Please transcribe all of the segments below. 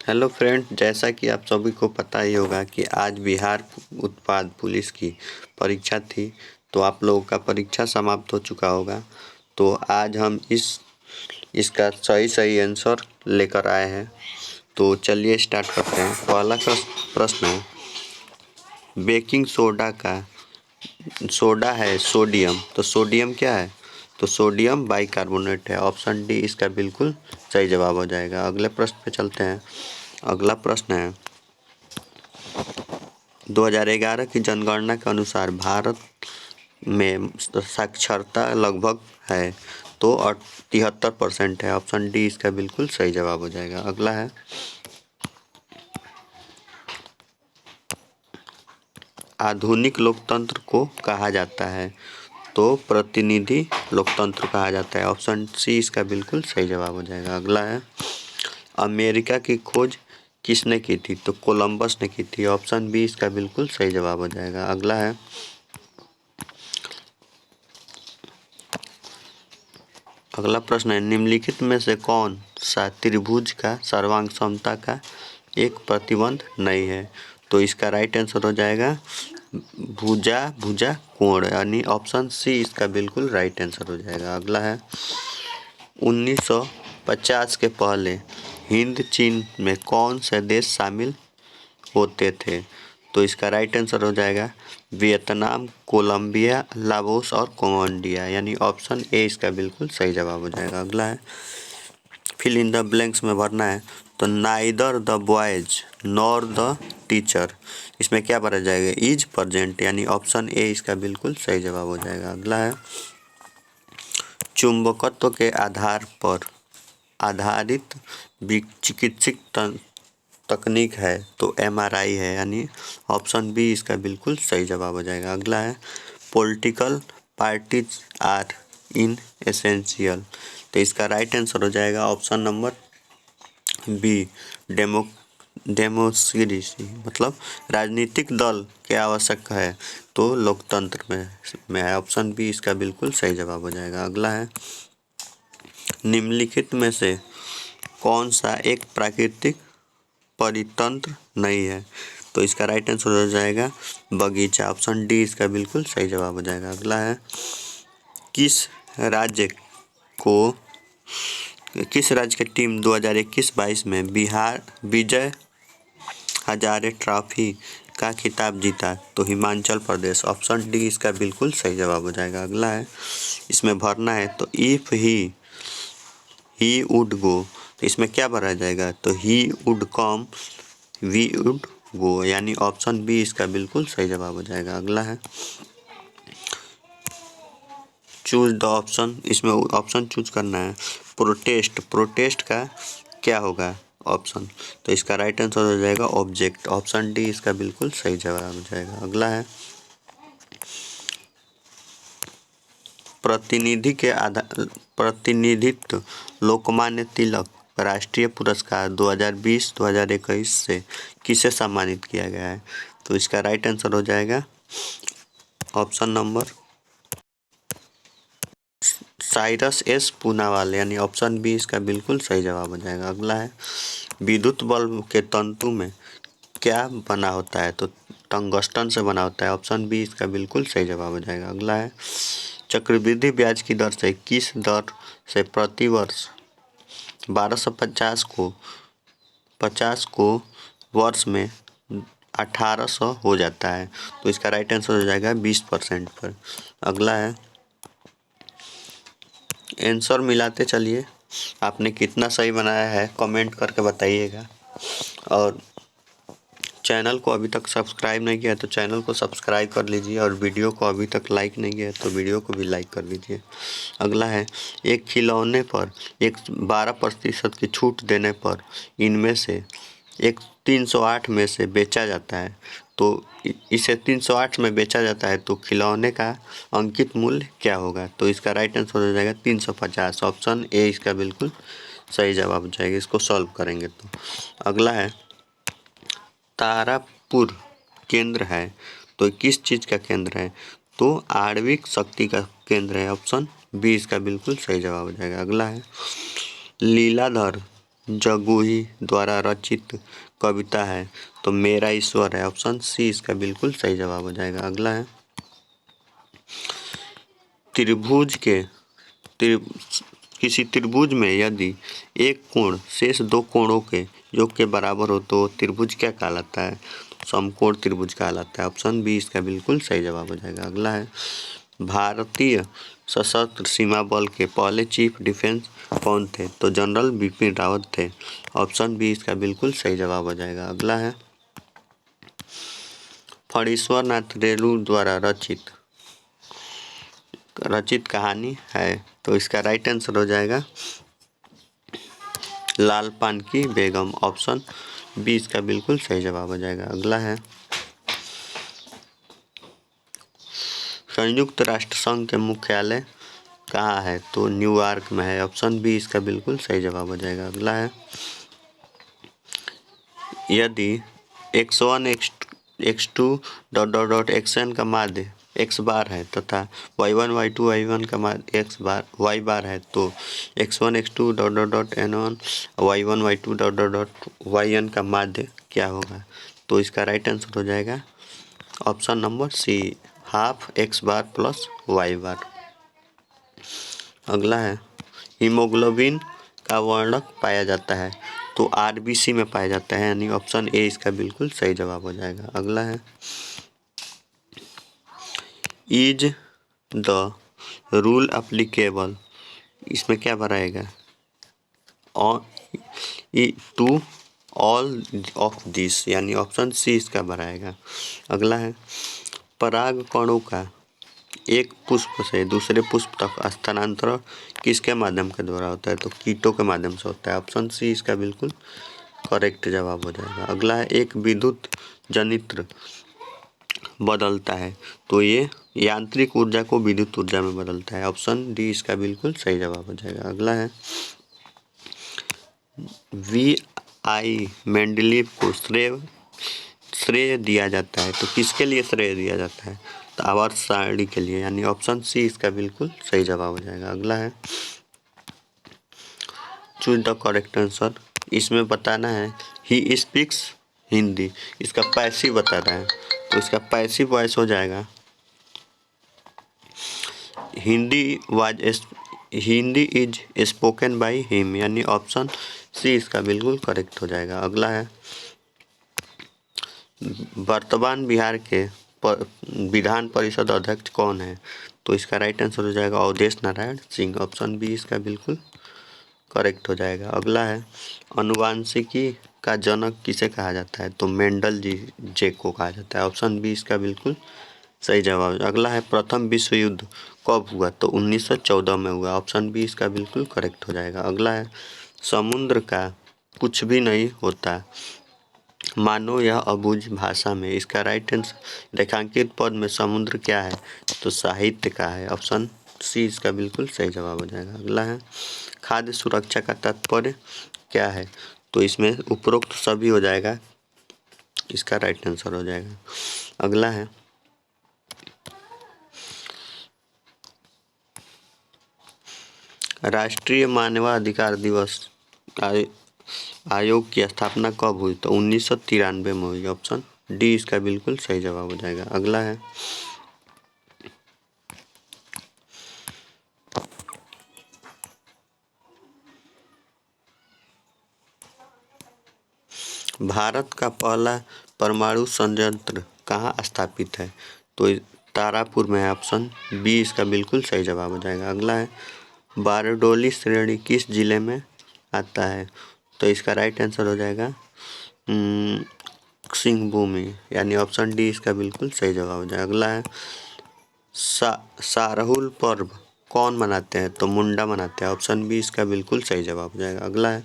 Hello friend, जैसा कि आप सभी को पता ही होगा कि आज बिहार उत्पाद पुलिस की परीक्षा थी। तो आप लोगों का परीक्षा समाप्त हो चुका होगा। तो आज हम इसका सही आंसर लेकर आए हैं। तो चलिए स्टार्ट करते हैं। पहला प्रश्न है, बेकिंग सोडा का सोडा है सोडियम, तो सोडियम क्या है? तो सोडियम बाइकार्बोनेट है। ऑप्शन डी इसका बिल्कुल सही जवाब हो जाएगा। अगले प्रश्न पे चलते हैं। अगला प्रश्न है, 2011 की जनगणना के अनुसार भारत में साक्षरता लगभग है, तो 73% है। ऑप्शन डी इसका बिल्कुल सही जवाब हो जाएगा। अगला है, आधुनिक लोकतंत्र को कहा जाता है, तो प्रतिनिधि लोकतंत्र कहा जाता है। ऑप्शन सी इसका बिल्कुल सही जवाब हो जाएगा। अगला है, अमेरिका की खोज किसने की थी? तो कोलंबस ने की थी। ऑप्शन बी इसका बिल्कुल सही जवाब हो जाएगा। अगला है, अगला प्रश्न है, निम्नलिखित में से कौन सा त्रिभुज का सर्वांग समता का एक प्रतिबंध नहीं है? तो इसका राइट आंसर हो जाएगा भुजा भुजा कोण, यानी ऑप्शन सी इसका बिल्कुल राइट आंसर हो जाएगा। अगला है, 1950 के पहले हिंद चीन में कौन से देश शामिल होते थे? तो इसका राइट आंसर हो जाएगा वियतनाम, कोलंबिया, लाओस और कंबोडिया, यानी ऑप्शन ए इसका बिल्कुल सही जवाब हो जाएगा। अगला है, फिल इन द ब्लैंक्स में भरना है। तो neither the boys nor the teacher, इसमें क्या भरा जाएगा? इज प्रेजेंट, यानी ऑप्शन ए इसका बिल्कुल सही जवाब हो जाएगा। अगला है, चुंबकत्व के आधार पर आधारित चिकित्सक तकनीक है, तो एमआरआई है, यानी ऑप्शन बी इसका बिल्कुल सही जवाब हो जाएगा। अगला है, political parties are in essential, तो इसका राइट आंसर हो जाएगा ऑप्शन नंबर बी डेमोक्रेसी, मतलब राजनीतिक दल के आवश्यक है, तो लोकतंत्र में है। ऑप्शन बी इसका बिल्कुल सही जवाब हो जाएगा। अगला है, निम्नलिखित में से कौन सा एक प्राकृतिक परितंत्र नहीं है? तो इसका राइट आंसर हो जाएगा बगीचा। ऑप्शन डी इसका बिल्कुल सही जवाब हो जाएगा। अगला है, किस राज्य को किस राज्य की टीम 2021-22 में बिहार विजय हजारे ट्रॉफी का खिताब जीता? तो हिमाचल प्रदेश। ऑप्शन डी इसका बिल्कुल सही जवाब हो जाएगा। अगला है, इसमें भरना है। तो इफ ही वुड गो, तो इसमें क्या भरा जाएगा? तो he would come, we would go, यानी ऑप्शन बी इसका बिल्कुल सही जवाब हो जाएगा। अगला है, चूज द ऑप्शन, इसमें ऑप्शन चूज करना है। प्रोटेस्ट का क्या होगा ऑप्शन? तो इसका राइट आंसर हो जाएगा ऑब्जेक्ट। ऑप्शन डी इसका बिल्कुल सही जवाब हो जाएगा। अगला है, प्रतिनिधित्व लोकमान्य तिलक राष्ट्रीय पुरस्कार 2020-2021 से किसे सम्मानित किया गया है? तो इसका राइट आंसर हो जाएगा option number Cyrus S Poonawalla, यानी ऑप्शन बी इसका बिल्कुल सही जवाब हो जाएगा। अगला है, विद्युत बल्ब के तंतु में क्या बना होता है? तो टंगस्टन से बना होता है। ऑप्शन बी इसका बिल्कुल सही जवाब हो जाएगा। अगला है, चक्रवृद्धि ब्याज की दर से किस दर से प्रति वर्ष 1250 को वर्ष में 1800 हो जाता है? तो इसका राइट आंसर हो जाएगा 20% पर। अगला है, आंसर मिलाते चलिए, आपने कितना सही बनाया है कमेंट करके बताइएगा। और चैनल को अभी तक सब्सक्राइब नहीं किया तो चैनल को सब्सक्राइब कर लीजिए, और वीडियो को अभी तक लाइक नहीं किया तो वीडियो को भी लाइक कर लीजिए। अगला है, एक खिलौने पर 12% की छूट देने पर इनमें से एक 308 में से बेचा जाता है, तो इसे 308 में बेचा जाता है, तो खिलौने का अंकित मूल्य क्या होगा? तो इसका राइट आंसर हो जाएगा 350। ऑप्शन ए इसका बिल्कुल सही जवाब हो जाएगा। इसको सॉल्व करेंगे तो अगला है, तारापुर केंद्र है, तो किस चीज़ का केंद्र है? तो आणविक शक्ति का केंद्र है। ऑप्शन बी इसका बिल्कुल सही जवाब हो जाएगा। अगला है, लीलाधर जगुही द्वारा रचित कविता है? तो मेरा ईश्वर है। ऑप्शन सी इसका बिल्कुल सही जवाब हो जाएगा। अगला है त्रिभुज के किसी त्रिभुज में यदि एक कोण शेष दो कोणों के योग के बराबर हो तो त्रिभुज क्या कहलाता है? समकोण त्रिभुज कहलाता है। ऑप्शन बी इसका बिल्कुल सही जवाब हो जाएगा। अगला है भारतीय सशस्त्र सीमा बल के पहले चीफ डिफेंस कौन थे? तो जनरल बिपिन रावत थे। ऑप्शन बी इसका बिल्कुल सही जवाब हो जाएगा। अगला है फणीश्वर नाथ रेणु द्वारा रचित कहानी है? तो इसका राइट आंसर हो जाएगा लाल पान की बेगम। ऑप्शन बी इसका बिल्कुल सही जवाब हो जाएगा। अगला है संयुक्त राष्ट्र संघ के मुख्यालय कहाँ है? तो न्यूयॉर्क में है। ऑप्शन बी इसका बिल्कुल सही जवाब हो जाएगा। अगला है यदि x1 x2 xn का माध्य x बार है तथा y1 y2 y1 का माध्य x बार y बार है तो x1 x2 n1 y1 y2 yn का माध्य क्या होगा? तो इसका राइट आंसर हो जाएगा option number C half x bar plus y bar. अगला है हीमोग्लोबिन का वर्णक पाया जाता है? तो आरबीसी में पाया जाता है, यानी ऑप्शन ए इसका बिल्कुल सही जवाब हो जाएगा। अगला है इज द रूल अप्लीकेबल, इसमें क्या भराएगा? टू ऑल ऑफ दिस, यानी ऑप्शन सी इसका भराएगा। अगला है पराग कणों का एक पुष्प से दूसरे पुष्प तक स्थानांतरण किसके माध्यम के द्वारा होता है? तो कीटों के माध्यम से होता है। ऑप्शन सी इसका बिल्कुल करेक्ट जवाब हो जाएगा। अगला है एक विद्युत जनित्र बदलता है? तो ये यांत्रिक ऊर्जा को विद्युत ऊर्जा में बदलता है। ऑप्शन डी इसका बिल्कुल सही जवाब हो जाएगा। अगला है V.I. मेंडलीव को श्रेय दिया जाता है? तो किसके लिए श्रेय दिया जाता है? तो आवर्त सारणी के लिए, यानी ऑप्शन सी इसका बिल्कुल सही जवाब हो जाएगा। अगला है चूज द करेक्ट आंसर, इसमें बताना है ही स्पीक्स हिंदी, इसका पैसिव बता रहा है तो इसका पैसिव वॉइस हो जाएगा Hindi is spoken by him, यानी ऑप्शन सी इसका बिल्कुल करेक्ट हो जाएगा। अगला है वर्तमान बिहार के विधान परिषद अध्यक्ष कौन है? तो इसका राइट आंसर हो जाएगा अवधेश नारायण सिंह। ऑप्शन बी इसका बिल्कुल करेक्ट हो जाएगा। अगला है अनुवांशिकी का जनक किसे कहा जाता है? तो मेंडल जे को कहा जाता है। ऑप्शन बी इसका बिल्कुल सही जवाब। अगला है प्रथम विश्व युद्ध कब हुआ? तो 1914 में हुआ। ऑप्शन बी इसका बिल्कुल करेक्ट हो जाएगा। अगला है समुद्र का कुछ भी नहीं होता मानो यह अबूझ भाषा में, इसका राइट आंसर रेखांकित पद में समुद्र क्या है? तो साहित्य का है। ऑप्शन सी इसका बिल्कुल सही जवाब हो जाएगा। अगला है खाद्य सुरक्षा का तात्पर्य क्या है? तो इसमें उपरोक्त सभी हो जाएगा, इसका राइट आंसर हो जाएगा। अगला है राष्ट्रीय मानवाधिकार दिवस आयोग की स्थापना कब हुई? तो 1993 में हुई। ऑप्शन डी इसका बिल्कुल सही जवाब हो जाएगा। अगला है भारत का पहला परमाणु संयंत्र कहाँ स्थापित है? तो तारापुर में है। ऑप्शन बी इसका बिल्कुल सही जवाब हो जाएगा। अगला है बारडोली श्रेणी किस जिले में आता है? तो इसका राइट आंसर हो जाएगा सिंहभूमि, यानी ऑप्शन डी इसका बिल्कुल सही जवाब हो जाएगा। अगला है सारहुल पर्व कौन मनाते हैं? तो मुंडा मनाते हैं। ऑप्शन बी इसका बिल्कुल सही जवाब हो जाएगा। अगला है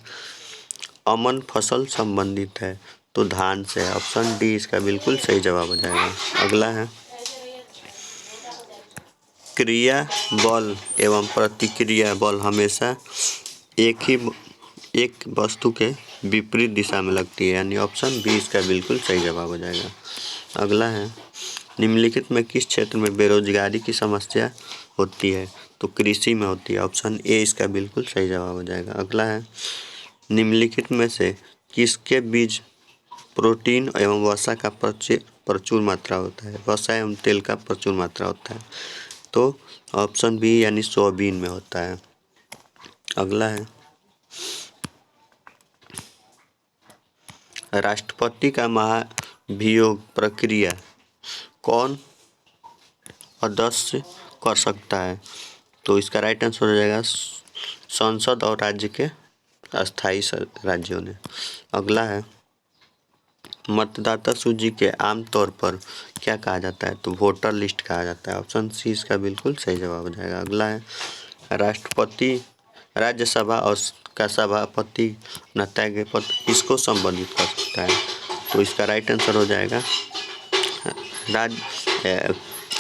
अमन फसल संबंधित है? तो धान से है। ऑप्शन डी इसका बिल्कुल सही जवाब हो जाएगा। अगला है क्रिया बल एवं प्रतिक्रिया बल हमेशा एक वस्तु के विपरीत दिशा में लगती है, यानी ऑप्शन बी इसका बिल्कुल सही जवाब हो जाएगा। अगला है निम्नलिखित में किस क्षेत्र में बेरोजगारी की समस्या होती है? तो कृषि में होती है। ऑप्शन ए इसका बिल्कुल सही जवाब हो जाएगा। अगला है निम्नलिखित में से किसके बीज प्रोटीन एवं वसा का प्रचुर मात्रा होता है? वसा एवं तेल का प्रचुर मात्रा होता है, तो ऑप्शन बी यानी सोयाबीन में होता है। अगला है, राष्ट्रपति का महाभियोग प्रक्रिया कौन अध्यक्ष कर सकता है? तो इसका राइट आंसर हो जाएगा संसद और राज्य के अस्थायी राज्यों ने। अगला है, मतदाता सूची के आमतौर पर क्या कहा जाता है? तो वोटर लिस्ट कहा जाता है। ऑप्शन सी इसका बिल्कुल सही जवाब हो जाएगा। अगला है, राष्ट्रपति राज्यसभा और का सभापति अपना त्याग पत्र किसको संबोधित कर सकता है? तो इसका राइट आंसर हो जाएगा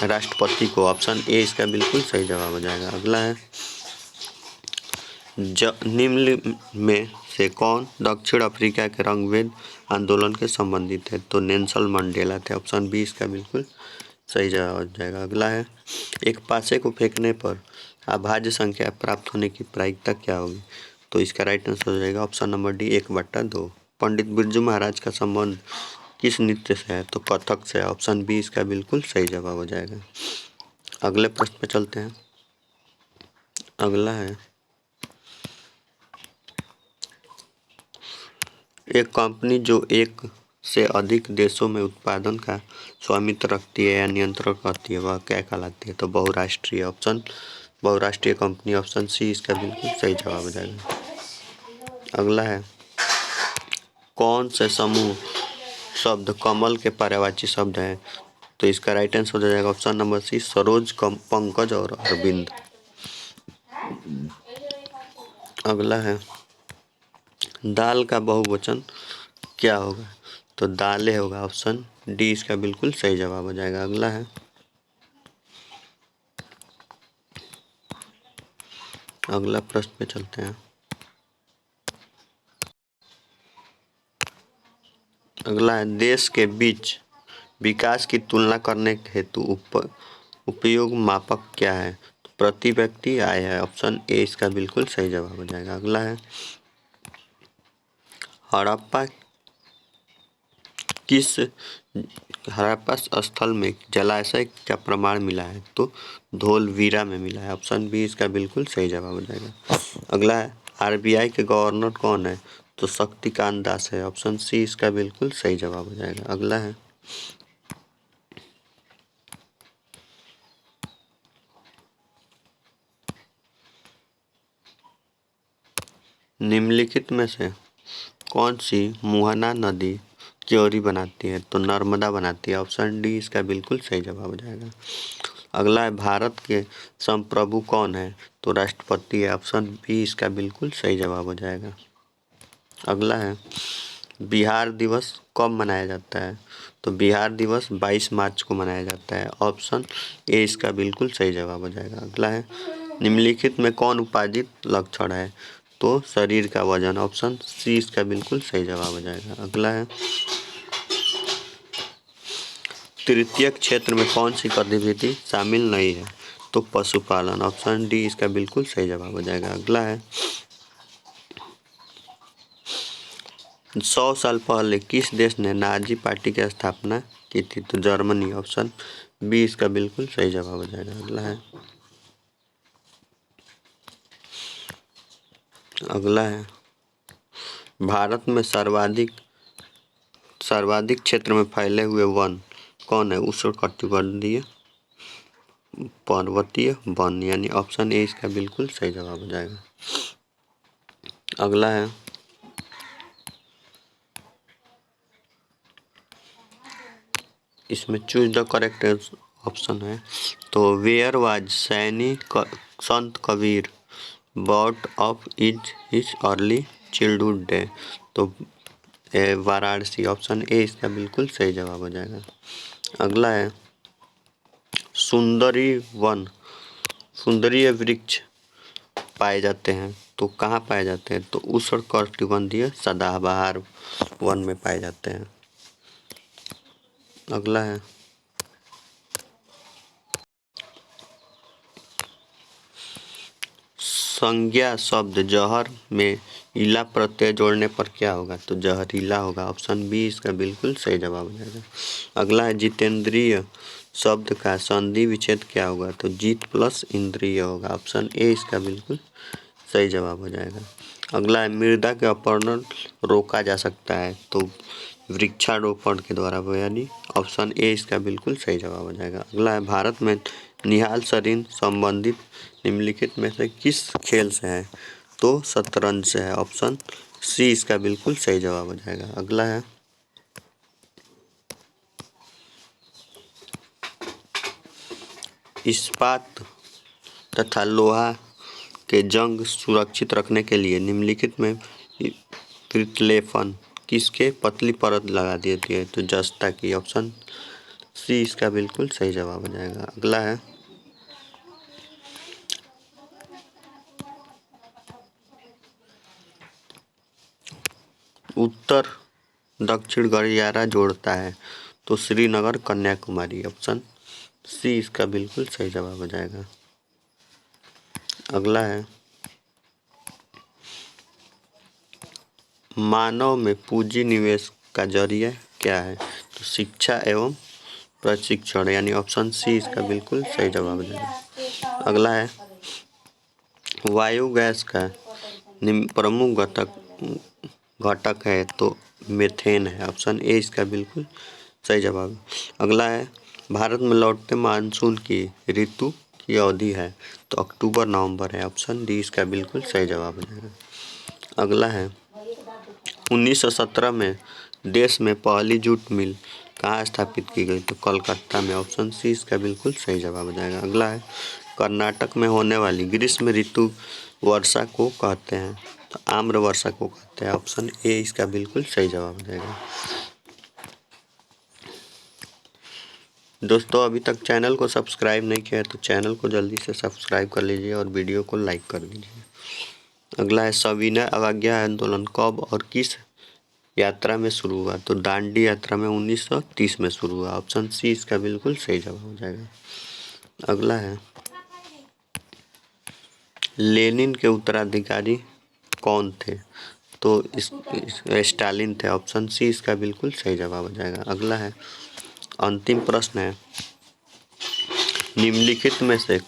राष्ट्रपति को। ऑप्शन ए इसका बिल्कुल सही जवाब हो जाएगा। अगला है, निम्न में से कौन दक्षिण अफ्रीका के रंगभेद आंदोलन के संबंधित है? तो नेल्सन मंडेला थे। ऑप्शन बी इसका बिल्कुल सही जवाब हो जाएगा। अगला है, एक पासे को फेंकने पर अभाज्य संख्या प्राप्त होने की प्रायिकता क्या होगी? तो इसका राइट आंसर हो जाएगा option number D 1/2। Pandit Birju Maharaj का संबंध किस नृत्य से है? तो कथक से। ऑप्शन बी इसका बिल्कुल सही जवाब हो जाएगा। अगले प्रश्न पे चलते हैं। अगला है, एक कंपनी जो एक से अधिक देशों में उत्पादन का स्वामित्व रखती है या नियंत्रण करती है वह क्या कहलाती है? तो बहुराष्ट्रीय कंपनी। ऑप्शन सी इसका बिल्कुल सही जवाब हो जाएगा। अगला है, कौन से समूह शब्द कमल के पर्यायवाची शब्द है? तो इसका राइट आंसर हो जाएगा option number C Saroj, Pankaj और अरविंद। अगला है, दाल का बहुवचन क्या होगा? तो दालें होगा। ऑप्शन डी इसका बिल्कुल सही जवाब हो जाएगा। अगला है, अगला प्रश्न पे चलते हैं। अगला है, देश के बीच विकास की तुलना करने हेतु उपयोग मापक क्या है? तो प्रति व्यक्ति आय है। ऑप्शन ए इसका बिल्कुल सही जवाब हो जाएगा। अगला है, हड़प्पा स्थल में जलाशय का प्रमाण मिला है? तो धोलवीरा में मिला है। ऑप्शन बी इसका बिल्कुल सही जवाब हो जाएगा। अगला है, आरबीआई के गवर्नर कौन है? तो शक्तिकांत दास है। ऑप्शन सी इसका बिल्कुल सही जवाब हो जाएगा। अगला है, निम्नलिखित में से कौन सी मुहाना नदी क्योरी बनाती है? तो नर्मदा बनाती है। ऑप्शन डी इसका बिल्कुल सही जवाब हो जाएगा। अगला है, भारत के संप्रभु कौन है? तो राष्ट्रपति है। ऑप्शन बी इसका बिल्कुल सही जवाब हो जाएगा। अगला है, बिहार दिवस कब मनाया जाता है? तो बिहार दिवस 22 मार्च को मनाया जाता है। ऑप्शन ए इसका बिल्कुल सही जवाब हो जाएगा। अगला है, निम्नलिखित में कौन उपार्जित लक्षण है? तो शरीर का वजन। ऑप्शन सी इसका बिल्कुल सही जवाब हो जाएगा। अगला है, तृतीय क्षेत्र में कौन सी गतिविधि शामिल नहीं है? तो पशुपालन। ऑप्शन डी इसका बिल्कुल सही जवाब हो जाएगा। अगला है, 100 साल पहले किस देश ने नाजी पार्टी की स्थापना की थी? तो जर्मनी। ऑप्शन बी इसका बिल्कुल सही जवाब हो जाएगा। अगला है, भारत में सर्वाधिक क्षेत्र में फैले हुए वन कौन है? उष्णकटिबंधीय पर्वतीय वन यानी ऑप्शन ए इसका बिल्कुल सही जवाब हो जाएगा। अगला है, इसमें चूज द करेक्ट ऑप्शन है। तो where was Saini Sant Kabir birth of is his early childhood day? तो वाराणसी। ऑप्शन ए इसका बिल्कुल सही जवाब हो जाएगा। अगला है, सुंदरीय वृक्ष पाए जाते हैं तो कहाँ पाए जाते हैं? तो उष्णकटिबंधीय सदाबहार वन में पाए जाते हैं। अगला है, संज्ञा शब्द जहर में इला प्रत्यय जोड़ने पर क्या होगा, तो जहरीला होगा। ऑप्शन बी इसका बिल्कुल सही जवाब हो जाएगा। अगला है जितेंद्रिय शब्द का संधि विच्छेद क्या होगा, तो जीत प्लस इंद्रिय होगा। ऑप्शन ए इसका बिल्कुल सही जवाब हो जाएगा। अगला है मृदा के अपहरण रोका जा सकता है, तो वृक्षारोपण के द्वारा, यानी ऑप्शन ए इसका बिल्कुल सही जवाब हो जाएगा। अगला है भारत में निहाल शरीर संबंधित निम्नलिखित में से किस खेल से है, तो शतरंज से है। ऑप्शन सी इसका बिल्कुल सही जवाब हो जाएगा। अगला है इस्पात तथा लोहा के जंग सुरक्षित रखने के लिए निम्नलिखित में प्रीतलेपन किसके पतली परत लगा देती है, तो जस्ता की। ऑप्शन सी इसका बिल्कुल सही जवाब हो जाएगा। अगला है उत्तर दक्षिण गलियारा जोड़ता है, तो श्रीनगर कन्याकुमारी। ऑप्शन सी इसका बिल्कुल सही जवाब हो जाएगा। अगला है मानव में पूंजी निवेश का जरिया क्या है, तो शिक्षा एवं प्रशिक्षण, यानी ऑप्शन सी इसका बिल्कुल सही जवाब हो जाएगा। अगला है वायु गैस का प्रमुख घटक है, तो मीथेन है। ऑप्शन ए इसका बिल्कुल सही जवाब है। अगला है भारत में लौटते मानसून की ऋतु की अवधि है, तो अक्टूबर नवंबर है। ऑप्शन डी इसका बिल्कुल सही जवाब हो जाएगा। अगला है 1917 में देश में पहली जूट मिल कहाँ स्थापित की गई, तो कोलकाता में। ऑप्शन सी इसका बिल्कुल सही जवाब हो जाएगा। अगला है कर्नाटक में होने वाली ग्रीष्म ऋतु वर्षा को कहते हैं, तो आम्र वर्षा को कहते हैं। ऑप्शन ए इसका बिल्कुल सही जवाब हो जाएगा। दोस्तों अभी तक चैनल को सब्सक्राइब नहीं किया है तो चैनल को जल्दी से सब्सक्राइब कर लीजिए और वीडियो को लाइक कर दीजिए। अगला है सविनय अवज्ञा आंदोलन कब और किस यात्रा में शुरू हुआ, तो दांडी यात्रा में 1930 में शुरू हुआ। ऑप्शन सी इसका बिल्कुल सही जवाब हो जाएगा। अगला है लेनिन के उत्तराधिकारी कौन थे, तो स्टालिन थे। ऑप्शन सी इसका बिल्कुल सही जवाब हो जाएगा। अगला है अंतिम प्रश्न है निम्नलिखित में से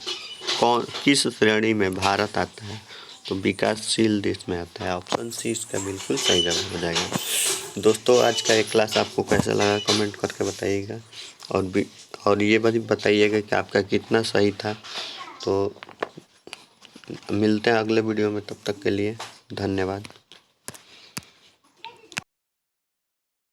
किस श्रेणी में भारत आता है, तो विकासशील देश में आता है। ऑप्शन सी इसका बिल्कुल सही जवाब हो जाएगा। दोस्तों आज का ये क्लास आपको कैसा लगा कमेंट करके बताइएगा और ये बताइएगा कि आपका कितना सही था। तो मिलते हैं अगले वीडियो में, तब तक के लिए धन्यवाद।